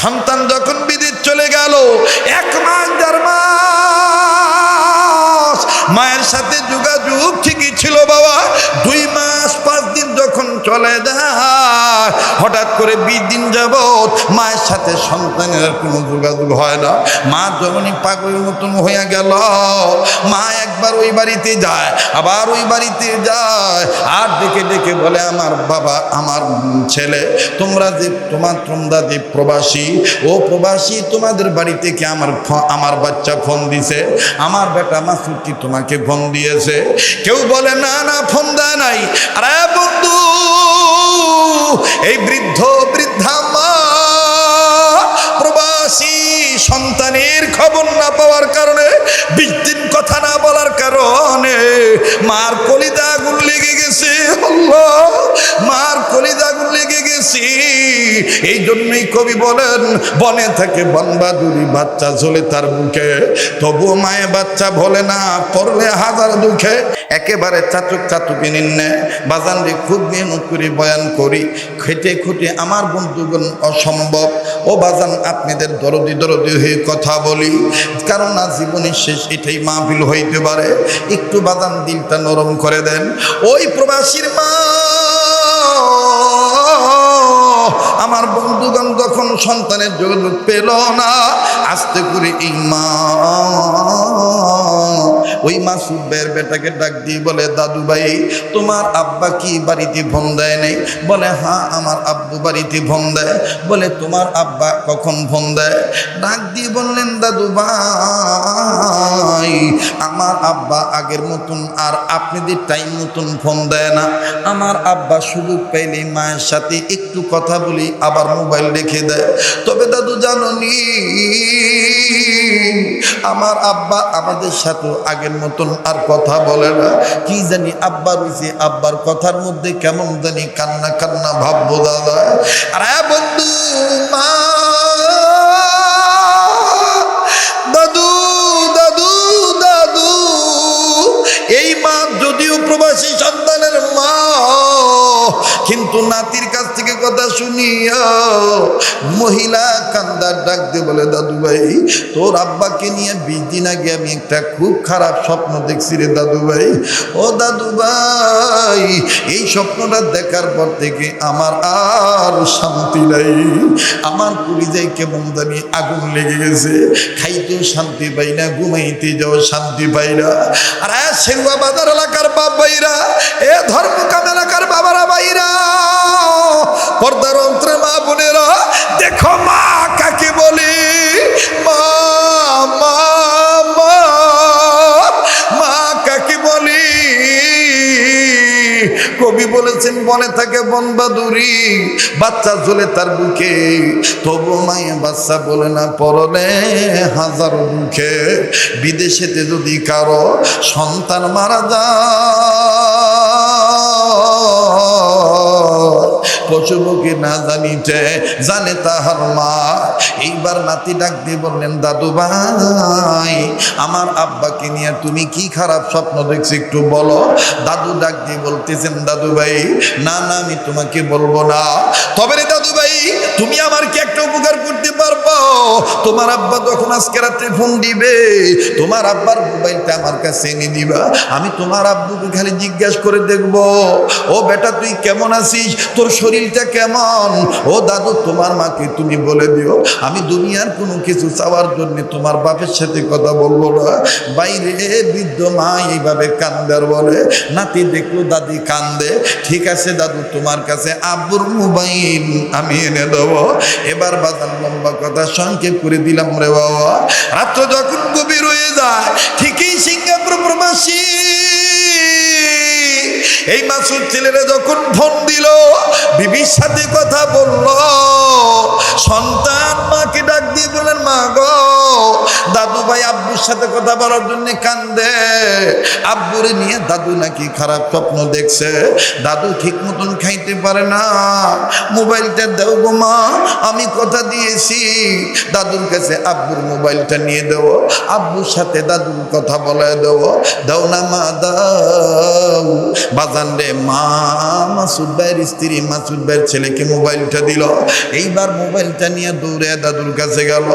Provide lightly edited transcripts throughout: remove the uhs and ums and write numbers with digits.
সন্তান যখন বিদেশ চলে গেল, 1 মাস 1.5 মাস মায়ের সাথে যোগাযোগ ঠিকই ছিল বাবা। 2 মাস 5 দিন যখন চলে যায়, হঠাৎ করে 20 দিন যাবত মায়ের সাথে সন্তানের কোনো যোগাযোগ হয় না। মা যখনই পাগলের মতন হয়ে গেল, মা একবার ওই বাড়িতে যায়, আবার ওই বাড়িতে যায়, আর ডেকে ডেকে বলে, আমার বাবা, আমার ছেলে, তোমরা যে প্রবাসী, ও প্রবাসী, তোমাদের বাড়ি থেকে আমার বাচ্চা ফোন দিছে, আমার বেটা মাসুদটি তোমাকে ফোন দিয়েছে। কেউ বলে না না, ফোন দেয় নাই। আরে বন্ধু, এই বৃদ্ধা মা প্রবাসী সন্তানের খবর না পাওয়ার কারণে, 20 দিন কথা না বলার কারণে মার কলিজা আগুন লেগে গেছে। আল্লাহ, মার কলিজা আগুন লেগে গেছে। এই জন্যই কবি বলেন, বনে থাকে বনবাদুরি, বাচ্চা ঝোলে তার বুকে, তবুও মায়ে বাচ্চা ভোলে না, পড়লে হাজার দুঃখে। একেবারে চাতুকি নিন্নে বাজান রে, খুব মেহনত করে বয়ান করি, খেটে খুঁটে আমার বন্ধুগণ অসম্ভব। ও বাজান, আপনাদের দরদি হয়ে কথা বলি, কারণ না জীবনের শেষ এটাই মাহফিল হইতে পারে। একটু বাজান দিলটা নরম করে দেন। ওই প্রবাসীর মা, আমার বন্ধুগণ যখন সন্তানের যোগাযোগ পেল না, আস্তে করে এই মা ওই মাসুদ ভাইয়ের বেটাকে ডাক দিয়ে বলে, দাদু ভাই, তোমার আব্বা কি বাড়িতে ফোন দেয় নাই? বলে, হ্যাঁ, আমার আব্বু বাড়িতে ফোন দেয়। বলে, তোমার আব্বা কখন ফোন দেয়? ডাক দিয়ে বললেন, দাদু ভাই, আমার আব্বা আগের মতন আর আপনাদের টাইম মতন ফোন দেয় না। আমার আব্বা সুযোগ পাইলে মায়ের সাথে একটু কথা বলি, আবার মোবাইল রেখে দেয়। তবে দাদু জানি, আমার আব্বা আমাদের সাথে আগের মতন আর কথা বলে না। কি জানি আব্বা রয়েছে, আব্বার কথার মধ্যে কেমন জানি কান্না কান্না ভাব বোঝা যায়। আরে বন্ধু, মা, দাদু দাদু দাদু, এই মা যদিও প্রবাসী সন্তানের মা, কিন্তু নাতির কাছ থেকে কথা শুনিয়া মহিলা কান্দার ডাক দিয়ে বলে, দাদু ভাই, তোর আব্বাকে নিয়ে 20 দিন আগে আমি একটা খুব খারাপ স্বপ্ন দেখছি রে দাদু ভাই। ও দাদু ভাই, এই স্বপ্নটা দেখার পর থেকে আমার আর শান্তি নাই। আমার কলিজায় কেমন জানি আগুন লেগে গেছে। খাইতেও শান্তি পাই না, ঘুমাইতে যাও শান্তি পাই না। আর সেগুয়া বাজার এলাকার বাপ ভাইরা, এ ধর্মকাম এলাকার বাবারা ভাইরা, পর্দার অন্তরে মা বোনেরা, দেখো মা কাকে বলে। মা মা মা মা কাকে বলে? কবি বলেছেন, বনে থাকে বনবাদুরি, বাচ্চা ঝোলে তার বুকে, তবু মায়ে বাচ্চা বলে না, পরলে হাজার দুঃখে। বিদেশেতে যদি কারো সন্তান মারা যায়, পশুপক্ষী না জানিতে জানে তাহার মা। এইবার নাতি ডাক দিয়ে বললেন, দাদু ভাই, আমার আব্বাকে নিয়ে তুমি কি খারাপ স্বপ্ন দেখছি একটু বলো। দাদু ডাক দিয়ে বলতেছেন, দাদু ভাই, না না, আমি তোমাকে বলবো না। তবে রে দাদু ভাই, তুমি আমার কি একটা উপকার করতে পারবো? তোমার আব্বা যখন আজকে রাত্রে ফোন দিবে, তোমার আব্বার মোবাইলটা আমার কাছে এনে দিবা। আমি তোমার আব্বুকে খালি জিজ্ঞাসা করে দেখবো, ও বেটা তুই কেমন আছিস, তোর শরীরটা কেমন? ও দাদু, তোমার মাকে তুমি বলে দিও আমি দুনিয়ার কোনো কিছু চাওয়ার জন্য তোমার বাপের সাথে কথা বলবো না। বাইরে বৃদ্ধ মা এইভাবে কান্দার বলে, নাতি দেখলো দাদি কান্দে, ঠিক আছে দাদু, তোমার কাছে আব্বুর মোবাইল আমি এনে দেবো। এবার বাজার লম্বা কথা সংক্ষেপ করে দিলাম রে বাবা। রাত্র যখন গভীর হয়ে যায়, ঠিকই সিঙ্গাপুর প্রবাসী এই মাসুদ ছেলেরা যখন ফোন দিল, বিবির সাথে কথা বলল, সন্তান মাকে ডাক দিয়ে বললেন, মা গো, দাদু ভাই আব্বুর সাথে কথা বলার জন্য কান্দে। আব্বুরে নিয়ে দাদু নাকি খারাপ স্বপ্ন দেখছে, দাদু ঠিক মতন খাইতে পারে না, মোবাইলটা দাও গো মা, আমি কথা দিয়েছি দাদুর কাছে আব্বুর মোবাইলটা নিয়ে দেবো, আব্বুর সাথে দাদুর কথা বলে দেবো, দাও না মা দাও। বাজান রে, মা মাসুদ ভাইয়ের স্ত্রী মাসুদ ভাইয়ের ছেলেকে মোবাইলটা দিল। এইবার মোবাইলটা নিয়ে দৌড়ে দাদুর কাছে গেল,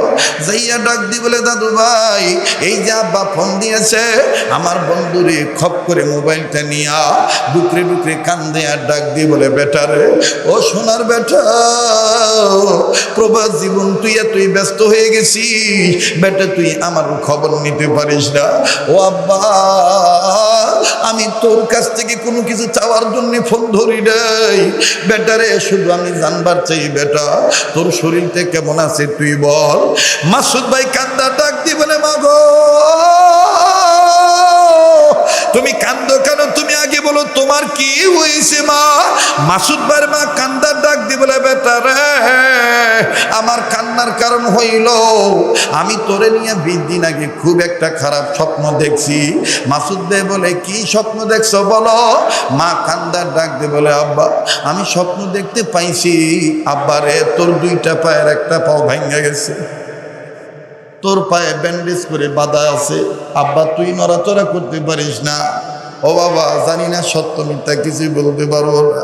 যাইয়া ডাক দি বলে, দাদু ভাই এই যে আব্বা ফোন দিয়েছে, আমার বন্ধুরে খপ করে মোবাইলটা নিয়া ডুকরে ডুকরে কান্দে আর ডাক দি বলে, বেটা রে, ও সোনার বেটা, প্রবাস জীবন তুই ব্যস্ত হয়ে গেছিস বেটা, তুই আমার খবর নিতে পারিস না। ও আব্বা, আমি তোর কাছ থেকে কোনো কিছু চাওয়ার জন্য ফোন ধরি নাই বেটা রে, শুধু আমি জানবার চাই বেটা তোর শরীরটা কেমন আছে তুই বল। মাসুদ ভাই কান্দা ডাক দি বলে, মা গো তুমি কান্দো কেন, তুমি আগে বলো তোমার কি হয়েছে মা। মাসুদ ভাইয়ের মা কান্দার ডাক দি বলে, বেটা রে, আমার কান্নার কারণ হইল আমি তোরে নিয়ে 20 দিন আগে খুব একটা খারাপ স্বপ্ন দেখছি। মাসুদ ভাই বলে, কি স্বপ্ন দেখছো বলো। মা কান্দার ডাক দি বলে, আব্বা আমি স্বপ্ন দেখতে পাইছি, আব্বা রে তোর 2টা পায়ের একটা পাও ভাঙা গেছে, তোর পায়ে ব্যান্ডেজ করে বাঁধা আছে, আব্বা তুই নড়াচড়া করতে পারিস না। ও বাবা, জানি না সত্য মিথ্যা কিছুই বলতে পারবো না,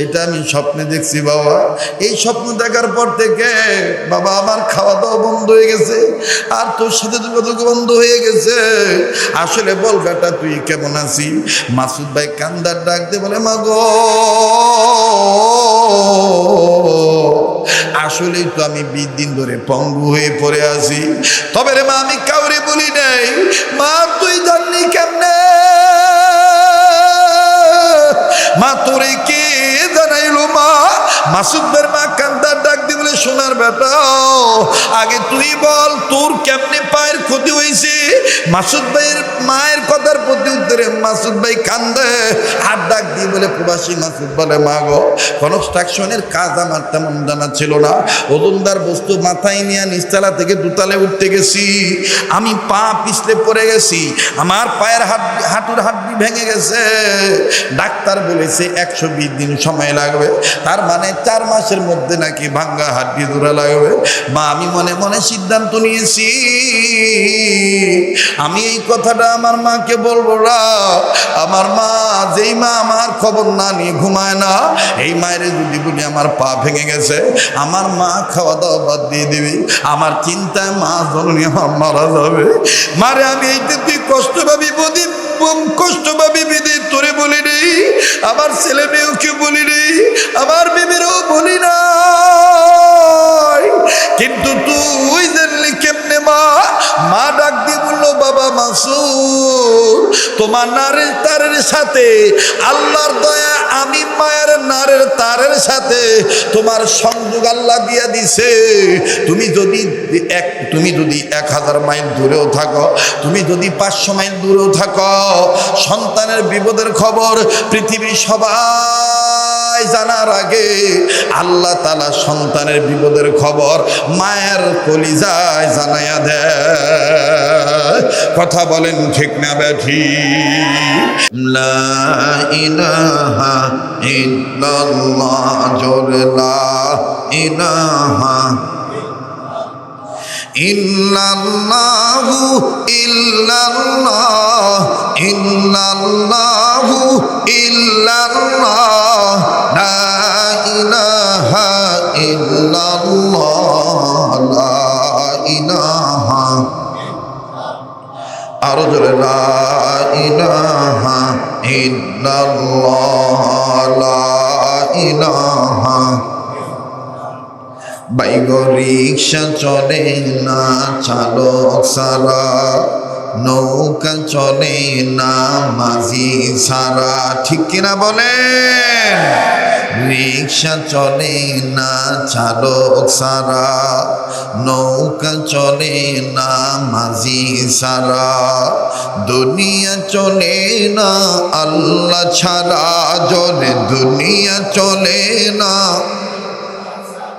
এটা আমি স্বপ্নে দেখছি বাবা। এই স্বপ্ন দেখার পর থেকে বাবা আমার খাওয়া দাওয়া বন্ধ হয়ে গেছে, আর তোর সাথে যোগাযোগ বন্ধ হয়ে গেছে। আসলে বল বেটা তুই কেমন আছিস। মাসুদ ভাই কান্দার ডাক দিয়ে বলে, মা গো আসলেই তো আমি 20 দিন ধরে পঙ্গু হয়ে পড়ে আছি, তবে রে মা আমি কাউরে বলি নাই। মা তুই জানলি কেমনে, মা তোরে কে জানাইলো মা। মাসুদ ভাইয়ের মা কান্দার ডাক দি বলে, সোনার বেটা আগে তুই বল তোর কেমনে পায়ের ক্ষতি হয়েছে। মাসুদ ভাইয়ের মায়ের কথার প্রতি উত্তরে মাসুদ ভাই কান্দে আর ডাক দিয়ে বলে, প্রবাসী মাসুদ বলে, মা গো কনস্ট্রাকশনের কাজ আমার তেমন জানা ছিল না, ওজনদার বস্তু মাথায় নিয়ে নিচতলা থেকে দুতলায় উঠতে গেছি, আমি পা পিছলে পড়ে গেছি, আমার পায়ের হাঁটুর হাড্ডি ভেঙে গেছে, ডাক্তার বলেছে 120 দিন সময় লাগবে, তার মানে 4 মাসের মধ্যে নাকি ভাঙ্গা হাড্ডি জোড়া লাগবে। মা আমি মনে মনে সিদ্ধান্ত নিয়েছি আমি এই কথাটা আমার মাকে বলবো না। আমার মা, যেই মা আমার খবর না নিয়ে ঘুমায় না, এই মায়ের যদি বলি আমার পা ভেঙে গেছে, আমার মা খাওয়া দাওয়া বাদ দিয়ে দিবি, আমার চিন্তায় মা জননী আমার মারা যাবে। মারে আমি এইতে তুই কষ্ট পাবি বদি, কষ্ট পাবি বিধি তোরে বলি নেই, আমার ছেলে মেয়েকে বলি নেই, আমার বিবিরও বলি না, কিন্তু তুই জানলি কেমনে মা। মা ডাক দিয়ে বললো, বাবা মাসুদ তোমার নারের তারের সাথে আল্লাহর দয়া, আমি মায়ের নারের তারের সাথে তোমার সংযোগ আল্লাহ দিয়া দিছে। তুমি যদি 1000 মাইল দূরেও থাকো, তুমি যদি 500 মাইল দূরেও থাকো, সন্তানের বিপদের খবর পৃথিবীর সবাই জানার আগে আল্লাহ তাআলা সন্তানের বিপদের খবর মায়ের কলিজায় জানাইয়া দেয়। কথা বলেন ঠিক না বেঠি। লা ইলাহা ইল্লাল্লাহ, জোরে লা ইলাহা ইল্লাল্লাহু ইল্লাল্লাহ ইল্লাল্লাহু ইল্লাল্লাহ, লা ইলাহা ইল্লাল্লাহ, লা ইলাহা, আরো জোরে লা ইলাহা ইল্লাল্লাহ, লা ইলাহা। বাইগো রিক্সা চলে না চালক সারা, নৌকা চলে না মাঝি সারা, ঠিক কিনা বলেন। রিক্সা চলে না চালক সারা, নৌকা চলে না মাঝি সারা, দুনিয়া চলে না আল্লাহ ছাড়া, জোরে দুনিয়া চলে না।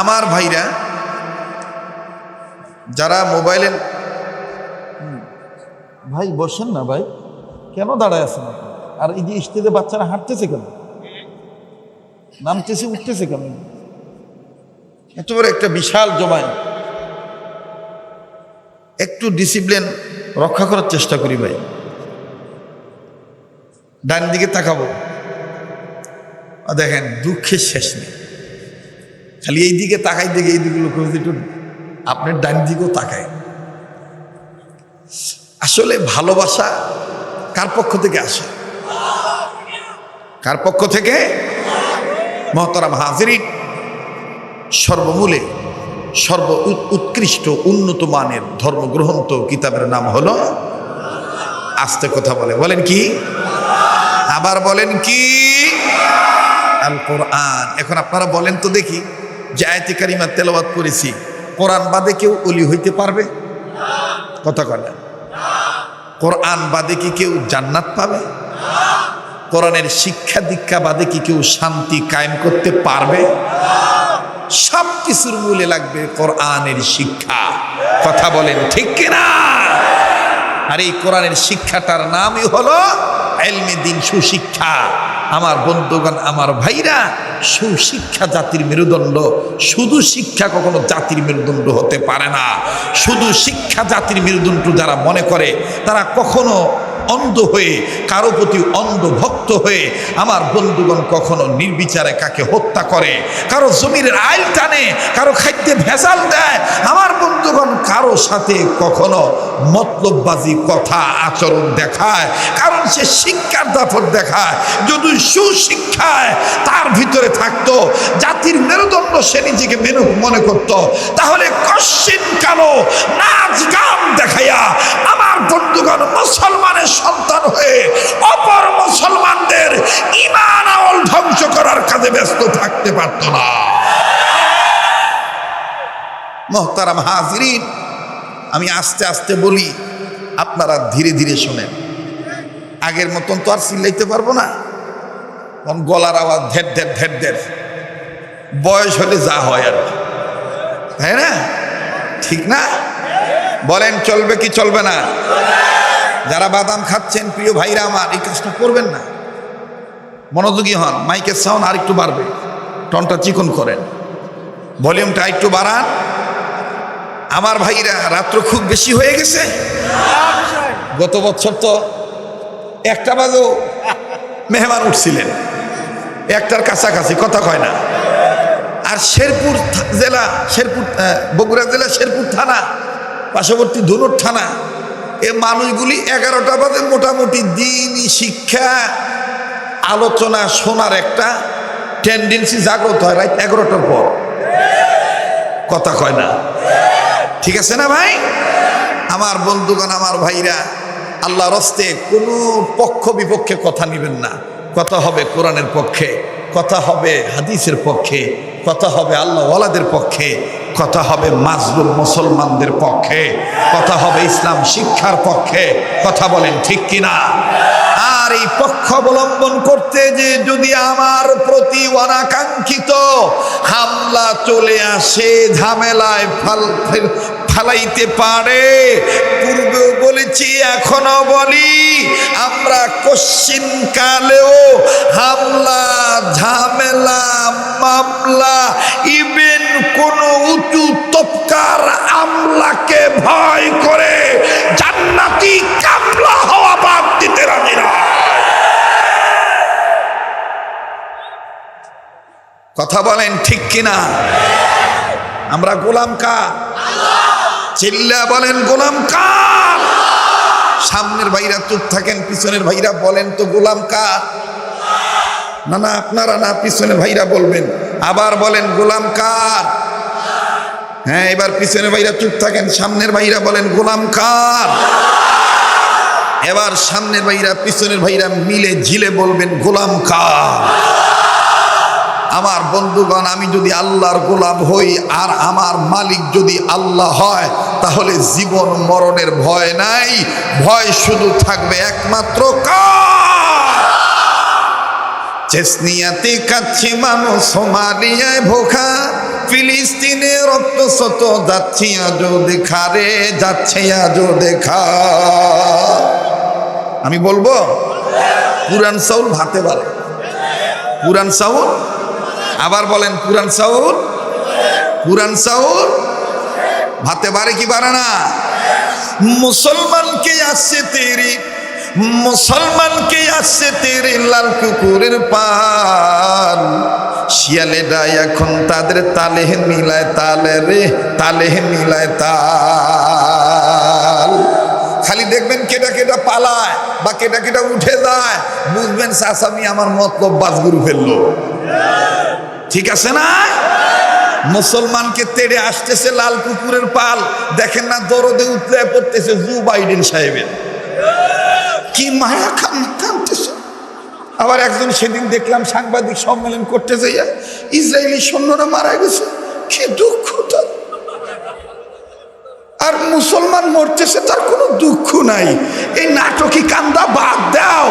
আমার ভাইরা যারা মোবাইলে, ভাই বসেন না ভাই, কেন দাঁড়ায় আছেন আপনি? আর এই যে স্টেজে বাচ্চারা হাঁটতেছে কেন, নামতেছে উঠতেছে কেন? এত বড় একটা বিশাল জমায়েত, একটু ডিসিপ্লিন রক্ষা করার চেষ্টা করি ভাই। ডান দিকে তাকাবো, দেখেন দুঃখের শেষ নেই, খালি এই দিকে তাকাই দেখে এই দিকে লোক একটু আপনার ডান দিকেও তাকায়। আসলে ভালোবাসা কার পক্ষ থেকে আসে? কার পক্ষ থেকে? মহতারাম হাজিরিন, সর্বমূলে উৎকৃষ্ট উন্নত মানের ধর্মগ্রন্থ কিতাবের নাম হলো, আস্তে কথা বলেন কি? আবার বলেন কি? আল কোরআন। এখন আপনারা বলেন তো দেখি, যে আয়াতে কারিমা তেলাওয়াত করেছি, কোরআন বাদে কেউ ওলি হইতে পারবে? কথা কয় না। কোরআন বাদে কি কেউ জান্নাত পাবে? কোরআনের শিক্ষা দীক্ষা বাদে কি কেউ শান্তি কায়েম করতে পারবে? সব কিছুর মূলে লাগবে কোরআনের শিক্ষা। কথা বলেন ঠিক কিনা? আর এই কোরআনের শিক্ষাটার নামই হলো ইলমে দ্বীন, সুশিক্ষা। আমার বন্ধুগণ, আমার ভাইরা, সুশিক্ষা জাতির মেরুদণ্ড। শুধু শিক্ষা কখনো জাতির মেরুদণ্ড হতে পারে না। শুধু শিক্ষা জাতির মেরুদণ্ড যারা মনে করে, তারা কখনো অন্ধ হয়ে, কারো প্রতি অন্ধ ভক্ত হয়ে, আমার বন্ধুগণ কখনো নির্বিচারে কাকে হত্যা করে, কারো জমির আইল টানে, কারো খাদ্যে ভেজাল দেয়, আমার বন্ধুগণ কারো সাথে কখনো মতলববাজি কথা আচরণ দেখায়, কারণ সে শিক্ষার দাপট দেখায়। যদি সুশিক্ষায় তার ভিতরে থাকতো, জাতির মেরুদণ্ড সে নিজেকে মনে করত, তাহলে কশ্চিন কালো নাচ গান দেখাইয়া আমার বন্ধুগণ মুসলমানের সন্তান হয়ে অপর মুসলমানদের ঈমান আমল ধ্বংস করার কাজে ব্যস্ত থাকতে পারত না। মুহতারাম হাজিরিন, আমি আস্তে আস্তে বলি, আপনারা ধীরে ধীরে শোনেন। আগের মতন তো আর চিল্লাইতে পারবো না, কারণ গলার আওয়াজ ঢের ঢের ঢের ঢের। বয়স হলে যা হয় আর কি, তাই না? ঠিক না? বলেন চলবে কি চলবে না? যারা বাদাম খাচ্ছেন প্রিয় ভাইরা আমার, এই কাজটা করবেন না, মনোযোগী হন। মাইকের সাউন্ড আর একটু বাড়বে, টনটা চিকন করেন, ভলিউমটা একটু বাড়ান। আমার ভাইরা, রাত্র খুব বেশি হয়ে গেছে। গত বছর তো 1টা বাজেও মেহমান উঠছিলেন, 1টার কাছাকাছি, কথা কয় না। আর শেরপুর জেলা, বগুড়া জেলা শেরপুর থানা, পার্শ্ববর্তী ধুনুর থানা, এ মানুষগুলি 11টা বাজে মোটামুটি দিনই শিক্ষা আলোচনা শোনার একটা টেন্ডেন্সি জাগ্রত হয় রাত 11টার পর। কথা কয় না, ঠিক আছে না ভাই? আমার বন্ধুগণ, আমার ভাইরা, আল্লাহর হস্তে কোনো পক্ষ বিপক্ষে কথা নেবেন না। কথা হবে কোরআনের পক্ষে, কথা হবে হাদিসের পক্ষে, কথা হবে আল্লাহ ওয়ালাদের পক্ষে, কথা হবে মাজলুম মুসলমানদের পক্ষে, কথা হবে ইসলাম শিক্ষার পক্ষে। কথা বলেন ঠিক কিনা? আর এই পক্ষ অবলম্বন করতে যে যদি আমার প্রতি অনাকাঙ্ক্ষিত হামলা চলে আসে, ঝামেলায় ফালাইতে পারে, পূর্বেও বলেছি এখনো বলি, আমরা কশ্চিন কালেও হামলা, ঝামেলা, মামলা, ইভেন কোন উঁচু তবকার আমলাকে ভয় করে জান্নাতি কামলা হওয়া বাদ দিতে রাজি না। কথা বলেন ঠিক কিনা? আমরা গোলাম কার? চিল্লা বলেন গোলাম কার? সামনের ভাইরা চুপ থাকেন, পিছনের ভাইরা বলেন তো গোলাম কার? না না, আপনারা না, পিছনের ভাইরা বলবেন। আবার বলেন গোলাম কার? হ্যাঁ, এবার পিছনের ভাইরা চুপ থাকেন, সামনের ভাইরা বলেন গোলাম কার? এবার সামনের ভাইরা পিছনের ভাইরা মিলে ঝিলে বলবেন গোলাম কার? আমার বন্ধুগণ, আমি যদি আল্লাহর গোলাম হই আর আমার মালিক যদি আল্লাহ হয়, তাহলে জীবন মরণের ভয় নাই, ভয় শুধু থাকবে একমাত্র কার? চেসনিয়াতে কাচ্ছে মানুষ, সোমালিয়ায় ভোখা, ফিলিস্তিনে রক্ত শত যাচ্ছে আজও দেখা রে, যাচ্ছে আজও দেখা। আমি বলবো পুরান চাউল ভাতে পারে, পুরান চাউল, আবার বলেন পুরান চাউল, পুরান চাউল ভাতে পারে কি পারে না? মুসলমানকে আসছে তেরি, মুসলমানকে আসছে তেরে লাল কুকুরের পাল, শিয়ালেরা এখন তাদের তালে মিলায় তালে রে, তালে মিলায় তাল। খালি দেখবেন কেটা কেটা পালায় বা কেটা কেটা উঠে যায়, বুঝবেন চাচামি আমার মতলব বাজগুরু ফেললো। ঠিক আছে না? মুসলমানকে তেড়ে আসতেছে লাল কুকুরের পাল, দেখেন না দরদে উতলে পড়তেছে জো বাইডেন সাহেবের, কি মায়া কাঁদতেছে। আবার একজন সেদিন দেখলাম সাংবাদিক সম্মেলন করতে যাইয়া ইসরায়েলি সৈন্যরা মারা গেছে, কি দুঃখ তার। আর মুসলমান মরতেছে, তার কোনো দুঃখ নাই। এই নাটকি কান্দা বাদ দাও,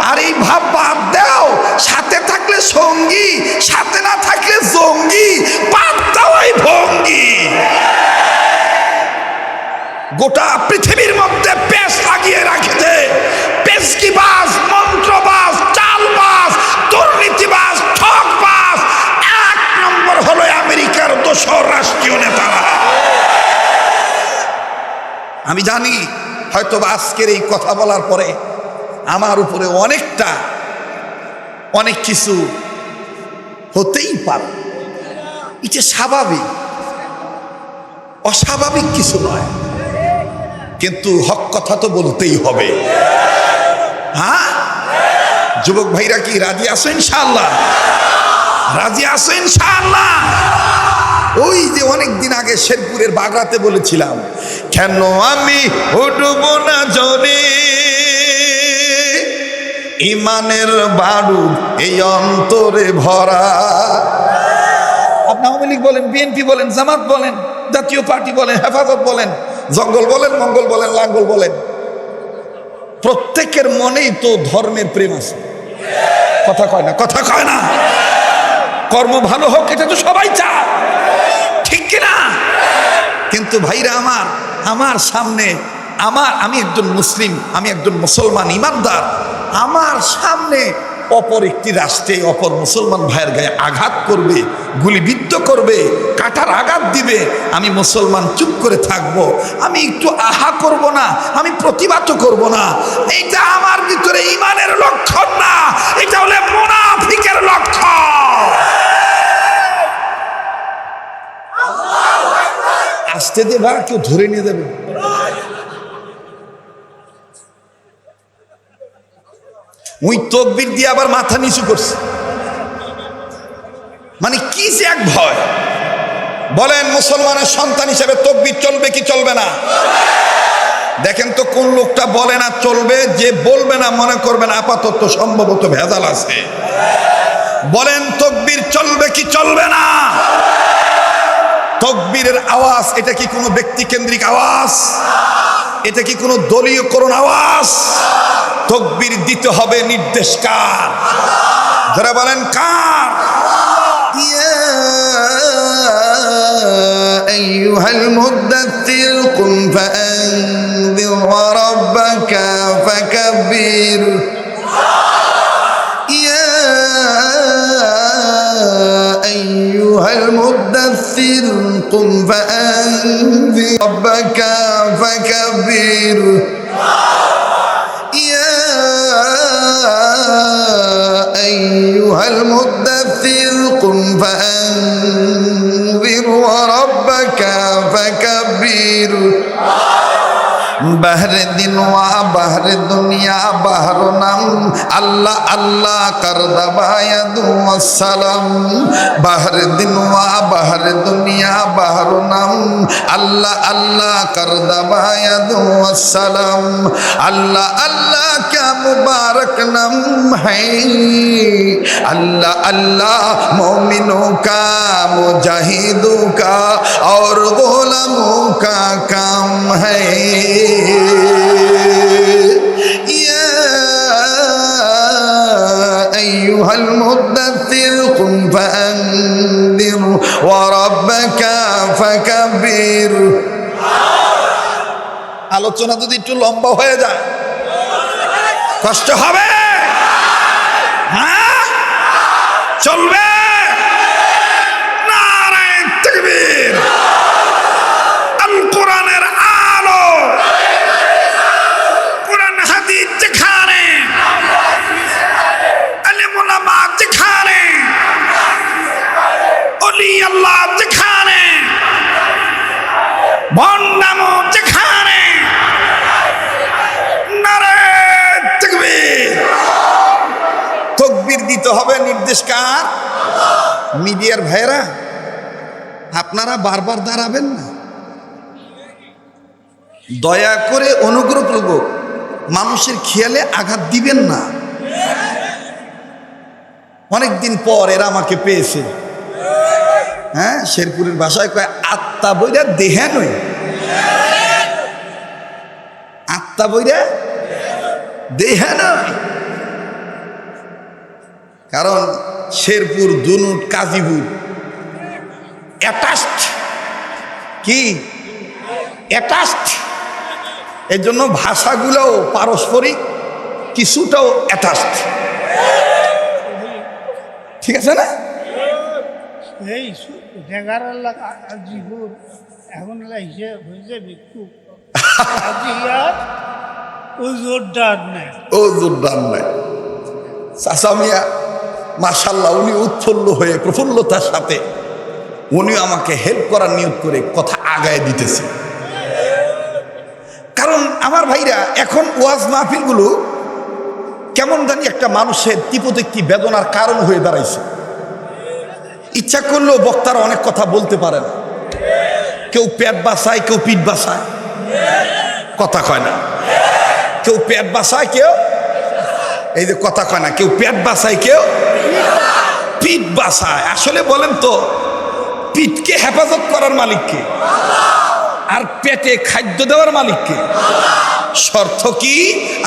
আর এই ভাব বাদ দাও। সাথে থাকলে সঙ্গী, সাথে না থাকলে জঙ্গি, বাদ দাও এই ভঙ্গি। গোটা পৃথিবীর মধ্যে পেশ লাগিয়ে রাখেছে পেশকিবাজ, মন্ত্রবাজ, চালবাজ, দুর্নীতিবাজ, ঠকবাজ। এক নম্বর হলো আমেরিকার দোসর রাষ্ট্রীয় নেতারা। আমি জানি হয়তো আজকের এই কথা বলার পরে আমার উপরে অনেক কিছু হতেই পারে, এটা স্বাভাবিক, অস্বাভাবিক কিছু নয়, কিন্তু হক কথা তো বলতেই হবে। হ্যাঁ যুবক ভাইরা কি রাজি আছো ইনশাআল্লাহ? রাজি আছো ইনশাআল্লাহ? ওই যে অনেকদিন আগে শেরপুরের বাগড়াতে বলেছিলাম, কেন আমি উঠব না জোরে, ইমানের বারুদ এই অন্তরে ভরা। আপনি আওয়ামী লীগ বলেন, বিএনপি বলেন, জামাত বলেন, জাতীয় পার্টি বলেন, হেফাজত বলেন, জঙ্গল বলেন, মঙ্গল বলেন, লাঙ্গল বলেন, প্রত্যেকের মনেই তো ধর্মের প্রেম আছে। কথা কয় না, কথা কয় না। কর্ম ভালো হোক এটা তো সবাই চায়, ঠিক কিনা? কিন্তু ভাইরা আমার সামনে আমি একজন মুসলিম, আমি একজন মুসলমান ইমানদার, আমার সামনে অপর একটি রাষ্ট্রে অপর মুসলমান ভাইয়ের গায়ে আঘাত করবে, গুলিবিদ্ধ করবে, কাটার আঘাত দিবে, আমি মুসলমান চুপ করে থাকব? আমি একটু আহা করব না? আমি প্রতিবাদ করব না? এইটা আমার ভিতরে ঈমানের লক্ষণ না, এটা হলো মুনাফিকের লক্ষণ। আসতে দেবা, কেউ ধরে নিয়ে যাবে। ওই তকবীর দিয়ে আবার মাথা নিচু করছে, মানে কি যে এক ভয়। বলেন মুসলমানের সন্তান হিসেবে তকবীর চলবে কি চলবে না? দেখেন তো কোন লোকটা বলে না চলবে, যে বলবে না মনে করবেন আপাতত সম্ভবত ভেজাল আছে। বলেন তকবীর চলবে কি চলবে না? তকবীরের আওয়াজ এটা কি কোনো ব্যক্তি কেন্দ্রিক আওয়াজ? এটা কি কোনো দলীয়করণ আওয়াজ? তকবীর দিতে হবে নির্দেশ কার? যারা বলেন কার? ইয়া আইয়ুহাল মুদ্দাথির কুম ফাআনযির ওয়া রাব্বাকা ফাকাব্বির। ইয়া আইয়ুহাল মুদ্দাথির কুম ফাআনযির রাব্বাকা ফাকাব্বির। أيها المدثر قم فأنذر وربك فكبر بحر दिन वा बहर दुनिया बहर नाम अल्लाह अल्लाह कर दबाया दुआ सलाम बहर दिन वा बहर दुनिया बहर नाम अल्लाह अल्लाह कर दबाया दुआ सलाम अल्लाह अल्लाह क्या मुबारक नाम है अल्लाह अल्लाह मोमिनों का मुजाहिदों का और गुलामों का काम है अय्युहल فذكر قم فأنذر وربك فكبر। আলোচনা যদি একটু লম্বা হয়ে যায় কষ্ট হবে? হ্যাঁ, চলবে? নারায়ে তাকবীর। আল কোরআনের আলো, কোরআন হাদিস যেখানে, আলেম ওলামা যেখানে, ওলি আল্লাহ যেখানে, ভণ্ডাম যেখানে, নারায়ে তাকবীর। তাকবীর দিতে হবে, নির্দেশ কার? মিডিয়ার ভাইরা আপনারা বারবার দাঁড়াবেন না, দয়া করে অনুগ্রহপূর্বক মানুষের খেয়ালে আঘাত দিবেন না। অনেকদিন পর এরা আমাকে পেয়েছে, হ্যাঁ, শেরপুরের ভাষায় কয় আত্মা বইরা দেহা নয়, আত্মা বইরা দেহা নয়। কারণ শেরপুর, দুনুট, কাজীপুর অ্যাটাচড, কি অ্যাটাচড, এর জন্য ভাষাগুলোও পারস্পরিক কিছুটাও অ্যাটাচড, ঠিক আছে না? এই ঢেঙ্গার এলাকা আজিপুর এখন হিসেব হয়েছে ভিক্ষু আজিয়ার ও জোরদার নাই, ও জোরদার নাই। চাচা মিয়া মাশাআল্লাহ, উনি উৎফুল্ল হয়ে প্রফুল্লতার সাথে উনি আমাকে হেল্প করার নিয়ত করে কথা আগায় দিতেছে। কারণ আমার ভাইরা এখন ওয়াজ মাহফিলগুলো কেমন জানি একটা মানুষের তীব্রতিক্তি বেদনার কারণ হয়ে দাঁড়াইছে। ইচ্ছা করলেও বক্তারা অনেক কথা বলতে পারে না, কেউ পেট বাসায়, কেউ পিঠ বাসায়, কথা কয় না, কেউ পেট বাসায়, কেউ এই যে কথা কয় না, কেউ পেট বাসায়, কেউ পিঠ বাসায়। আসলে বলেন তো, পিঠকে হেফাজত করার মালিককে আর পেটে খাদ্য দেওয়ার মালিককে? শর্ত কি?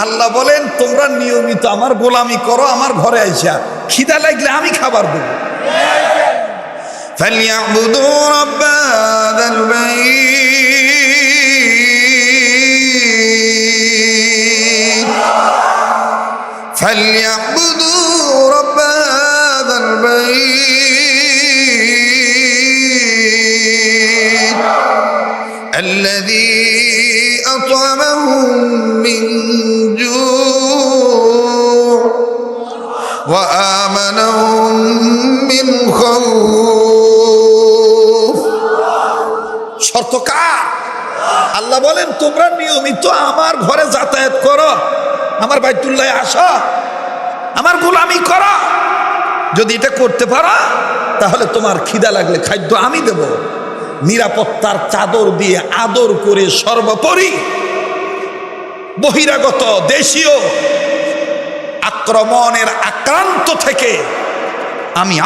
আল্লাহ বলেন তোমরা নিয়মিত আমার গোলামি করো, আমার ঘরে আইসা খিদা লাগলে আমি খাবার দেব। ফালিয়াবুদু রাব্ব হাযাল বাইত, ফালিয়াবুদু রাব্ব হাযাল বাইত الذي أطعمهم من جوع وآمنهم من خوف। শর্ত কার? আল্লাহ বলেন তোমরা নিয়মিত আমার ঘরে যাতায়াত করো, আমার বাইতুল্লাহে আসো, আমার গোলামি করো। যদি এটা করতে পারো তাহলে তোমার খিদা লাগলে খাদ্য আমি দেব, নিরাপত্তার চাদর দিয়ে আদর করে সর্বোপরি বহিরাগত দেশীয় আক্রমণের আক্রান্ত থেকে আমি